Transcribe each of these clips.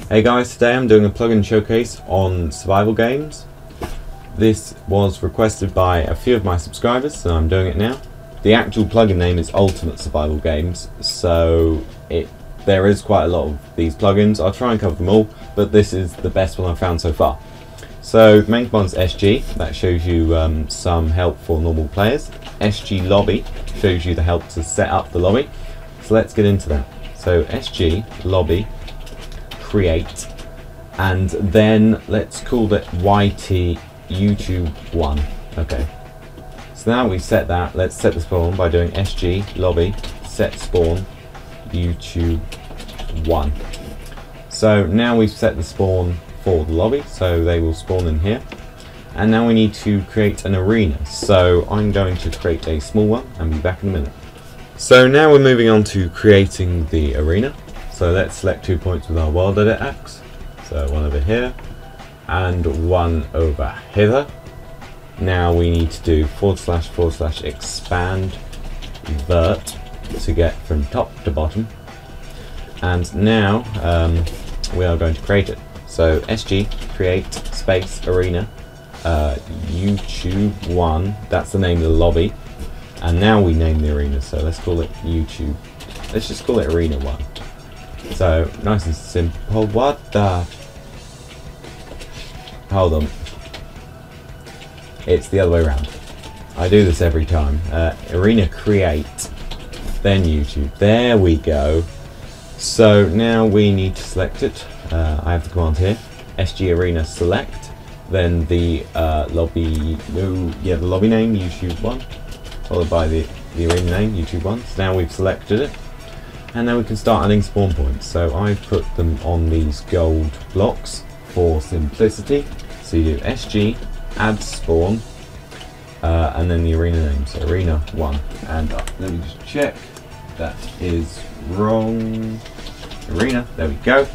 Hey guys, today I'm doing a plugin showcase on survival games. This was requested by a few of my subscribers, so I'm doing it now. The actual plugin name is Ultimate Survival Games, so there is quite a lot of these plugins. I'll try and cover them all, but this is the best one I've found so far. So the main command is SG, that shows you some help for normal players. SG Lobby shows you the help to set up the lobby. So let's get into that. So SG Lobby create, and then let's call it YT YouTube 1. Okay, so now we set that. Let's set the spawn by doing SG Lobby set spawn YouTube 1. So now we've set the spawn for the lobby, so they will spawn in here. And now we need to create an arena, so I'm going to create a small one and be back in a minute. So now we're moving on to creating the arena. So let's select 2 points with our world edit axe. So one over here and one over hither. Now we need to do // expand vert to get from top to bottom. And now we are going to create it. So SG create space arena YouTube 1. That's the name of the lobby. And now we name the arena. So let's call it YouTube. Let's just call it arena 1. So nice and simple. What the? Hold on. It's the other way around. I do this every time. Arena create, then YouTube. There we go. So now we need to select it. I have the command here. SG arena select. Then the lobby. The lobby name YouTube 1, followed by the arena name YouTube 1. So now we've selected it. And then we can start adding spawn points. So I've put them on these gold blocks for simplicity. So you do SG, add spawn, and then the arena name. So arena 1. And let me just check. That is wrong. Arena, there we go.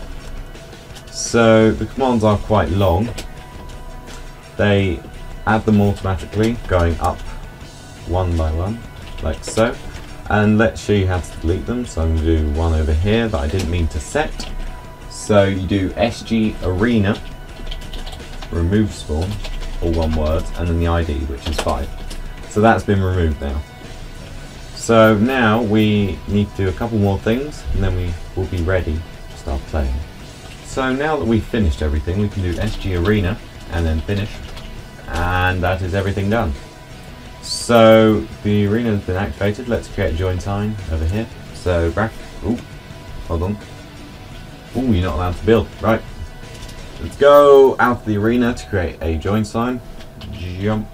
So the commands are quite long. They add them automatically, going up one by one, like so. And let's show you how to delete them. So I'm going to do one over here that I didn't mean to set. So you do SG arena, remove spawn, all one word, and then the ID, which is 5. So that's been removed now. So now we need to do a couple more things, and then we will be ready to start playing. So now that we've finished everything, we can do SG arena, and then finish. And that is everything done. So the arena has been activated. Let's create a join sign over here. So hold on. Ooh, you're not allowed to build. Right. Let's go out of the arena to create a join sign. Jump.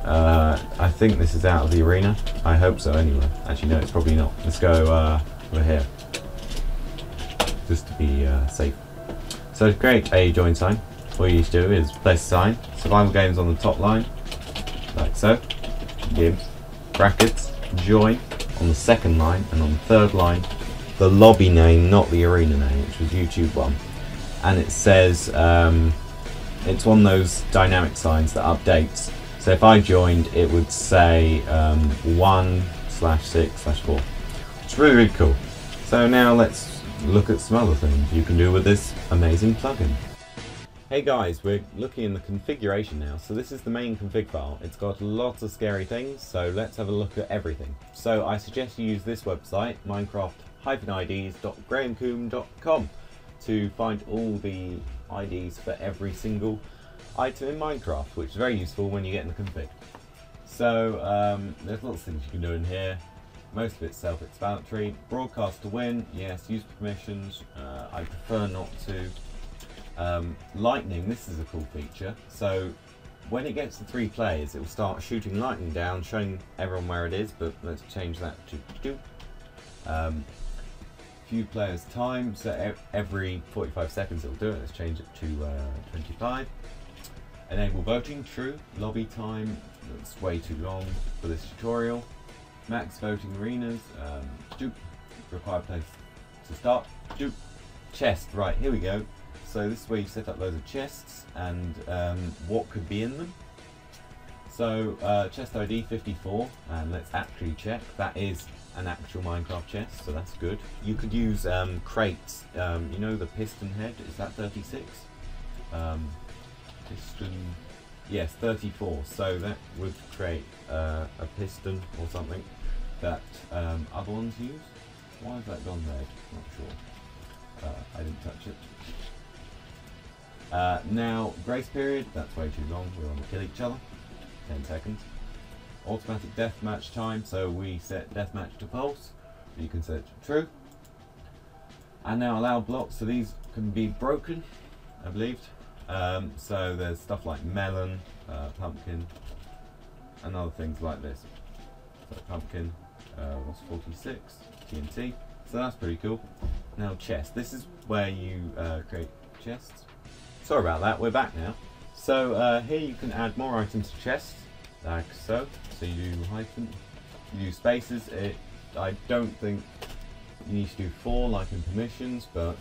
I think this is out of the arena. I hope so anyway. Actually no, it's probably not. Let's go over here. Just to be safe. So to create a join sign, all you need to do is place a sign. Survival games on the top line. Like so. Games, brackets, join on the second line, and on the third line the lobby name, not the arena name, which was YouTube 1. And it says it's one of those dynamic signs that updates. So if I joined, it would say 1/6/4. It's really, really cool. So now let's look at some other things you can do with this amazing plugin. Hey guys, we're looking in the configuration now. So this is the main config file. It's got lots of scary things, so let's have a look at everything. So I suggest you use this website, minecraft-ids.grahamcombe.com, to find all the IDs for every single item in Minecraft, which is very useful when you get in the config. So there's lots of things you can do in here. Most of it's self-explanatory. Broadcast to win, yes, use permissions. I prefer not to. Lightning, this is a cool feature. So when it gets to 3 players, it will start shooting lightning down, showing everyone where it is, but let's change that to 2. Few players time, so every 45 seconds it will do it. Let's change it to 25. Enable voting, true. Lobby time, that's way too long for this tutorial. Max voting arenas, required place to start, chest, right, here we go. So this is where you set up loads of chests and what could be in them. So chest ID 54, and let's actually check. That is an actual Minecraft chest, so that's good. You could use crates. You know the piston head, is that 36? Piston, yes, 34. So that would create a piston or something that other ones use. Why has that gone red? Not sure. I didn't touch it. Now, grace period, that's way too long. We want to kill each other. 10 seconds. Automatic deathmatch time, so we set deathmatch to false. You can set it to true. And now allow blocks, so these can be broken, I believed. So there's stuff like melon, pumpkin, and other things like this. So pumpkin was 46, TNT. So that's pretty cool. Now chest. This is where you create chests. Sorry about that, we're back now. So here you can add more items to chests, like so. So you do hyphen, you do spaces. I don't think you need to do 4 like in permissions, but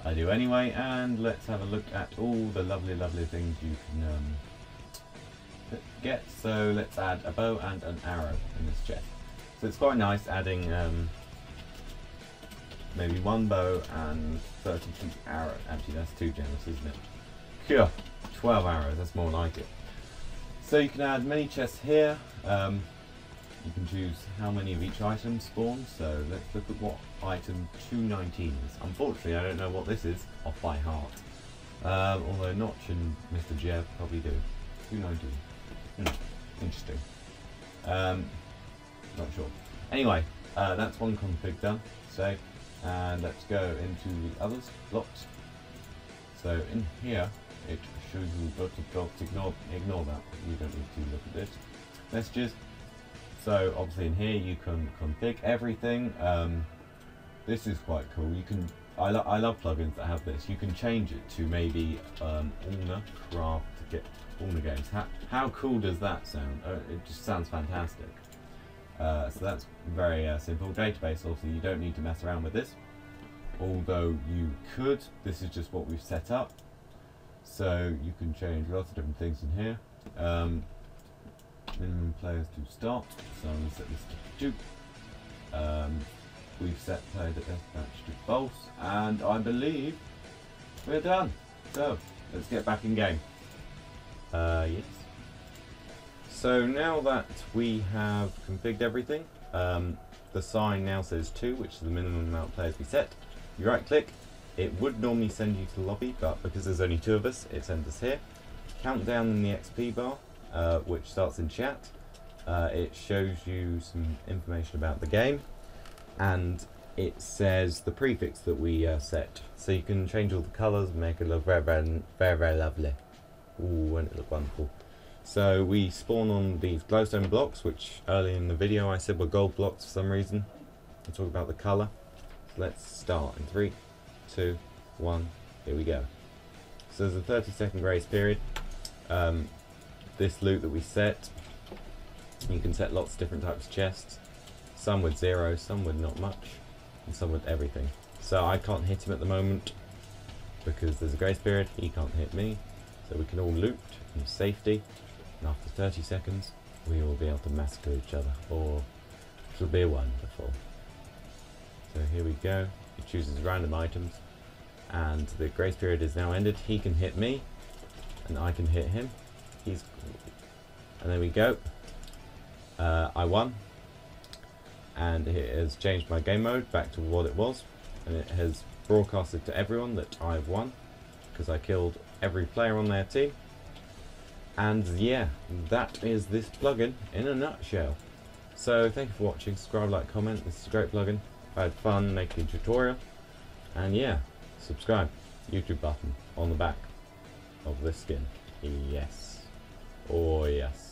I do anyway. And let's have a look at all the lovely things you can get. So let's add a bow and an arrow in this chest. So it's quite nice adding maybe 1 bow and 32 arrows. Actually, that's too generous, isn't it? Phew, 12 arrows, that's more like it. So you can add many chests here. You can choose how many of each item spawns. So let's look at what item 219 is. Unfortunately, I don't know what this is off by heart. Although Notch and Mr. Jeb probably do. 219. Interesting. Not sure. Anyway, that's one config done. Save. And let's go into the others, blocks. So in here, it shows you lots of blocks. Ignore that. You don't need to look at this. Messages. So obviously in here you can config everything. This is quite cool. You can. I love plugins that have this. You can change it to maybe Ulna Craft to get Ulna games. How cool does that sound? It just sounds fantastic. So that's very simple. Database, also, you don't need to mess around with this, although you could. This is just what we've set up, so you can change lots of different things in here. Minimum players to start, so I'm going to set this to 2. We've set player deathmatch to false, and I believe we're done. So let's get back in game. Yes. So now that we have configured everything, the sign now says 2, which is the minimum amount of players we set. You right click, it would normally send you to the lobby, but because there's only 2 of us, it sends us here. Countdown in the XP bar, which starts in chat. It shows you some information about the game, and it says the prefix that we set. So you can change all the colours and make it look very lovely. Ooh, won't it look wonderful. So we spawn on these glowstone blocks, which early in the video I said were gold blocks for some reason. We'll talk about the colour. So let's start in 3, 2, 1, here we go. So there's a 30-second grace period. This loot that we set, you can set lots of different types of chests. Some with 0, some with not much, and some with everything. So I can't hit him at the moment because there's a grace period. He can't hit me. So we can all loot in safety. And after 30 seconds, we will be able to massacre each other, or it will be wonderful. So here we go. He chooses random items, and the grace period is now ended. He can hit me, and I can hit him. He's cool. And there we go. I won, and it has changed my game mode back to what it was, and it has broadcasted to everyone that I've won because I killed every player on their team. And yeah, that is this plugin in a nutshell. So thank you for watching. Subscribe, like, comment. This is a great plugin. I had fun making a tutorial. And yeah, subscribe. YouTube button on the back of this skin. Yes. Oh yes.